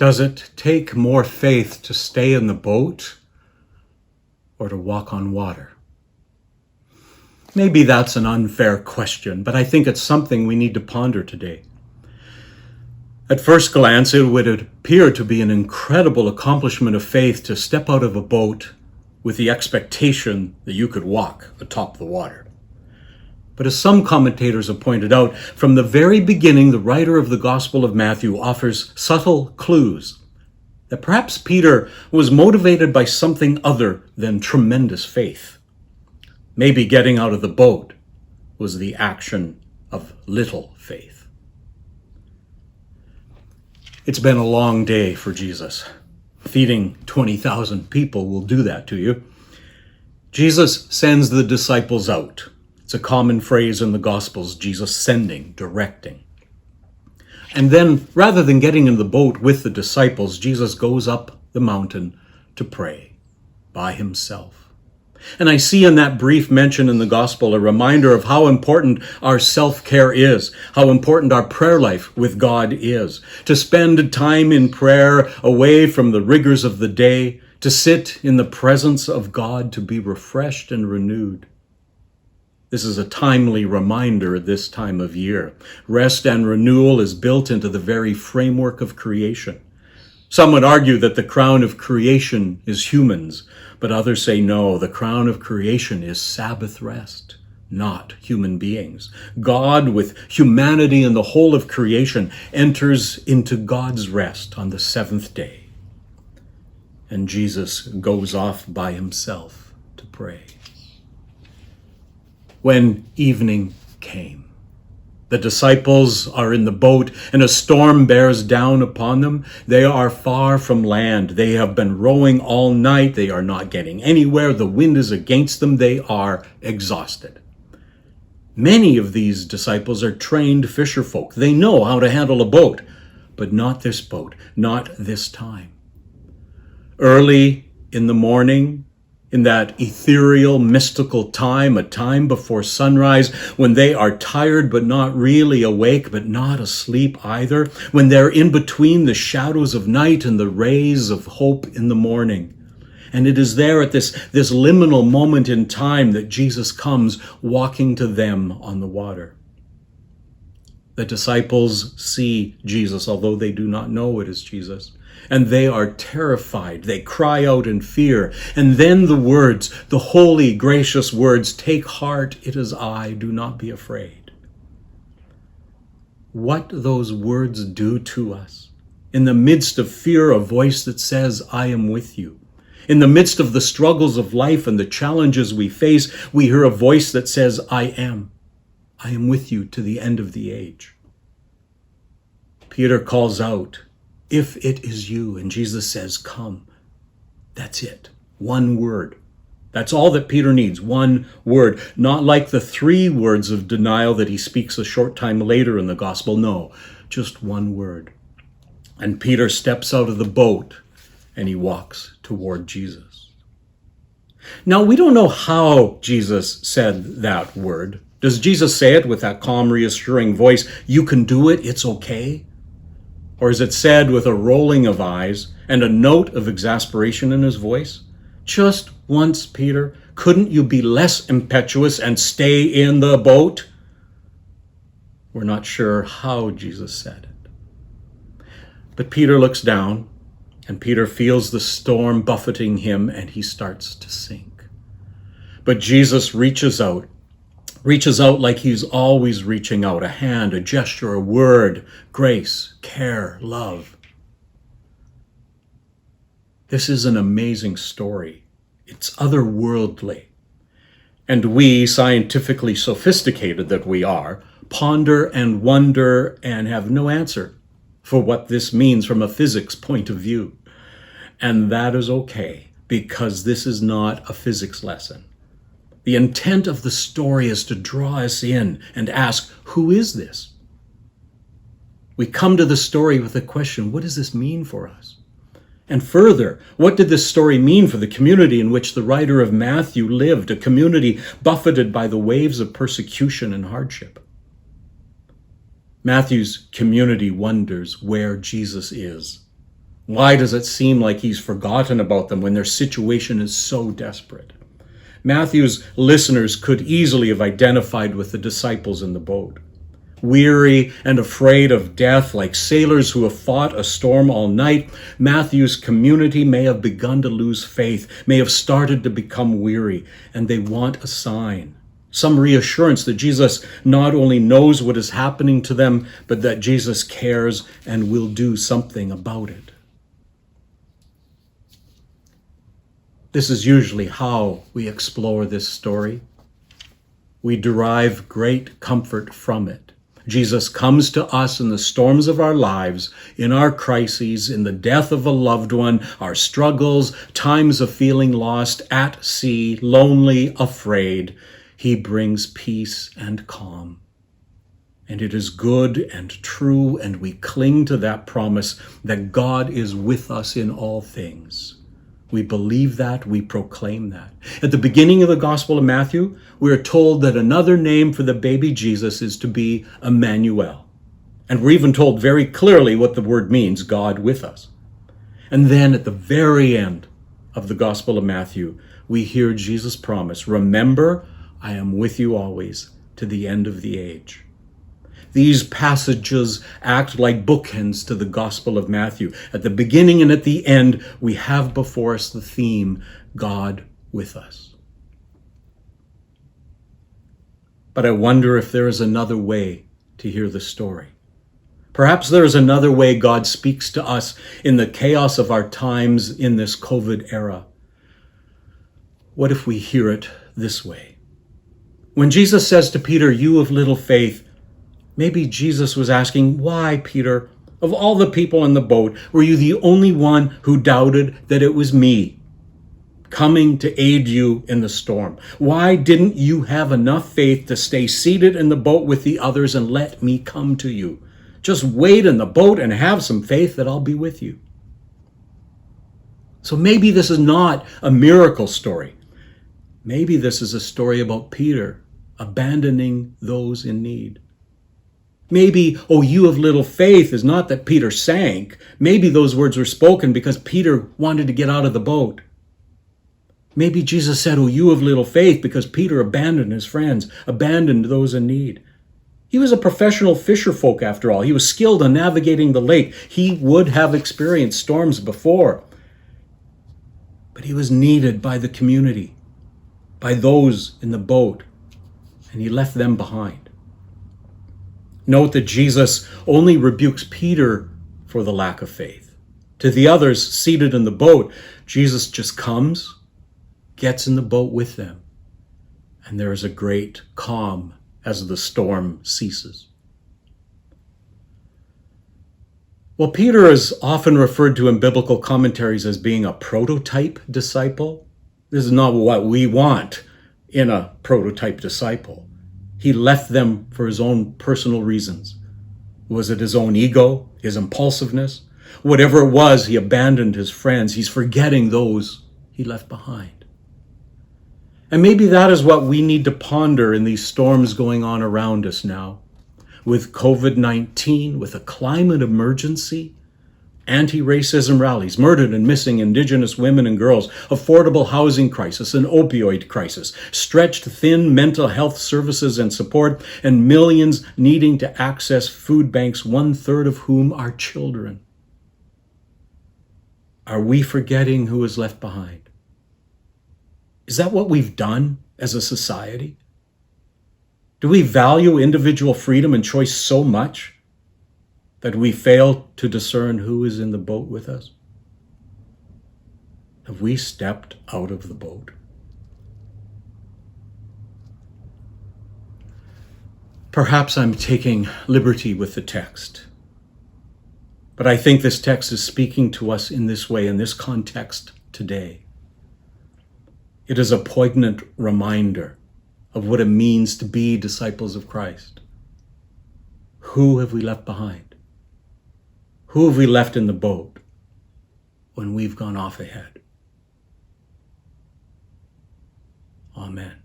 Does it take more faith to stay in the boat or to walk on water? Maybe that's an unfair question, but I think it's something we need to ponder today. At first glance, it would appear to be an incredible accomplishment of faith to step out of a boat with the expectation that you could walk atop the water. But as some commentators have pointed out, from the very beginning, the writer of the Gospel of Matthew offers subtle clues that perhaps Peter was motivated by something other than tremendous faith. Maybe getting out of the boat was the action of little faith. It's been a long day for Jesus. Feeding 20,000 people will do that to you. Jesus sends the disciples out. It's a common phrase in the Gospels, Jesus sending, directing. And then, rather than getting in the boat with the disciples, Jesus goes up the mountain to pray by himself. And I see in that brief mention in the Gospel a reminder of how important our self-care is, how important our prayer life with God is, to spend time in prayer away from the rigors of the day, to sit in the presence of God, to be refreshed and renewed. This is a timely reminder at this time of year. Rest and renewal is built into the very framework of creation. Some would argue that the crown of creation is humans, but others say no, the crown of creation is Sabbath rest, not human beings. God, with humanity and the whole of creation, enters into God's rest on the seventh day. And Jesus goes off by himself to pray. When evening came, the disciples are in the boat and a storm bears down upon them. They are far from land. They have been rowing all night. They are not getting anywhere. The wind is against them. They are exhausted. Many of these disciples are trained fisherfolk. They know how to handle a boat, but not this boat, not this time. Early in the morning, in that ethereal, mystical time, a time before sunrise, when they are tired but not really awake, but not asleep either, when they're in between the shadows of night and the rays of hope in the morning. And it is there at this liminal moment in time that Jesus comes walking to them on the water. The disciples see Jesus, although they do not know it is Jesus. And they are terrified. They cry out in fear. And then the words, the holy, gracious words, "Take heart, it is I, do not be afraid." What those words do to us. In the midst of fear, a voice that says, "I am with you." In the midst of the struggles of life and the challenges we face, we hear a voice that says, I am with you to the end of the age. Peter calls out, "If it is you," and Jesus says, "Come." That's it. One word. That's all that Peter needs. One word. Not like the 3 words of denial that he speaks a short time later in the gospel. No, just one word. And Peter steps out of the boat and he walks toward Jesus. Now, we don't know how Jesus said that word. Does Jesus say it with that calm, reassuring voice, "You can do it, it's okay"? Or is it said with a rolling of eyes and a note of exasperation in his voice? Just once, Peter, couldn't you be less impetuous and stay in the boat? We're not sure how Jesus said it. But Peter looks down, and Peter feels the storm buffeting him, and he starts to sink. But Jesus reaches out like he's always reaching out, a hand, a gesture, a word, grace, care, love. This is an amazing story. It's otherworldly. And we, scientifically sophisticated that we are, ponder and wonder and have no answer for what this means from a physics point of view. And that is okay, because this is not a physics lesson. The intent of the story is to draw us in and ask, who is this? We come to the story with the question, what does this mean for us? And further, what did this story mean for the community in which the writer of Matthew lived, a community buffeted by the waves of persecution and hardship? Matthew's community wonders where Jesus is. Why does it seem like he's forgotten about them when their situation is so desperate? Matthew's listeners could easily have identified with the disciples in the boat. Weary and afraid of death, like sailors who have fought a storm all night, Matthew's community may have begun to lose faith, may have started to become weary, and they want a sign. Some reassurance that Jesus not only knows what is happening to them, but that Jesus cares and will do something about it. This is usually how we explore this story. We derive great comfort from it. Jesus comes to us in the storms of our lives, in our crises, in the death of a loved one, our struggles, times of feeling lost, at sea, lonely, afraid. He brings peace and calm. And it is good and true, and we cling to that promise that God is with us in all things. We believe that, we proclaim that. At the beginning of the Gospel of Matthew, we are told that another name for the baby Jesus is to be Emmanuel. And we're even told very clearly what the word means, God with us. And then at the very end of the Gospel of Matthew, we hear Jesus promise, remember, I am with you always to the end of the age. These passages act like bookends to the Gospel of Matthew. At the beginning and at the end, we have before us the theme, God with us. But I wonder if there is another way to hear the story. Perhaps there is another way God speaks to us in the chaos of our times in this COVID era. What if we hear it this way? When Jesus says to Peter, you of little faith, maybe Jesus was asking, why, Peter, of all the people in the boat, were you the only one who doubted that it was me coming to aid you in the storm? Why didn't you have enough faith to stay seated in the boat with the others and let me come to you? Just wait in the boat and have some faith that I'll be with you. So maybe this is not a miracle story. Maybe this is a story about Peter abandoning those in need. Maybe, oh, you of little faith is not that Peter sank. Maybe those words were spoken because Peter wanted to get out of the boat. Maybe Jesus said, oh, you of little faith, because Peter abandoned his friends, abandoned those in need. He was a professional fisher folk after all. He was skilled in navigating the lake. He would have experienced storms before. But he was needed by the community, by those in the boat, and he left them behind. Note that Jesus only rebukes Peter for the lack of faith. To the others seated in the boat, Jesus just comes, gets in the boat with them, and there is a great calm as the storm ceases. Well, Peter is often referred to in biblical commentaries as being a prototype disciple. This is not what we want in a prototype disciple. He left them for his own personal reasons. Was it his own ego, his impulsiveness? Whatever it was, he abandoned his friends. He's forgetting those he left behind. And maybe that is what we need to ponder in these storms going on around us now. With COVID-19, with a climate emergency, anti-racism rallies, murdered and missing Indigenous women and girls, affordable housing crisis, an opioid crisis, stretched thin mental health services and support, and millions needing to access food banks, 1/3 of whom are children. Are we forgetting who is left behind? Is that what we've done as a society? Do we value individual freedom and choice so much that we fail to discern who is in the boat with us? Have we stepped out of the boat? Perhaps I'm taking liberty with the text, but I think this text is speaking to us in this way, in this context today. It is a poignant reminder of what it means to be disciples of Christ. Who have we left behind? Who have we left in the boat when we've gone off ahead? Amen.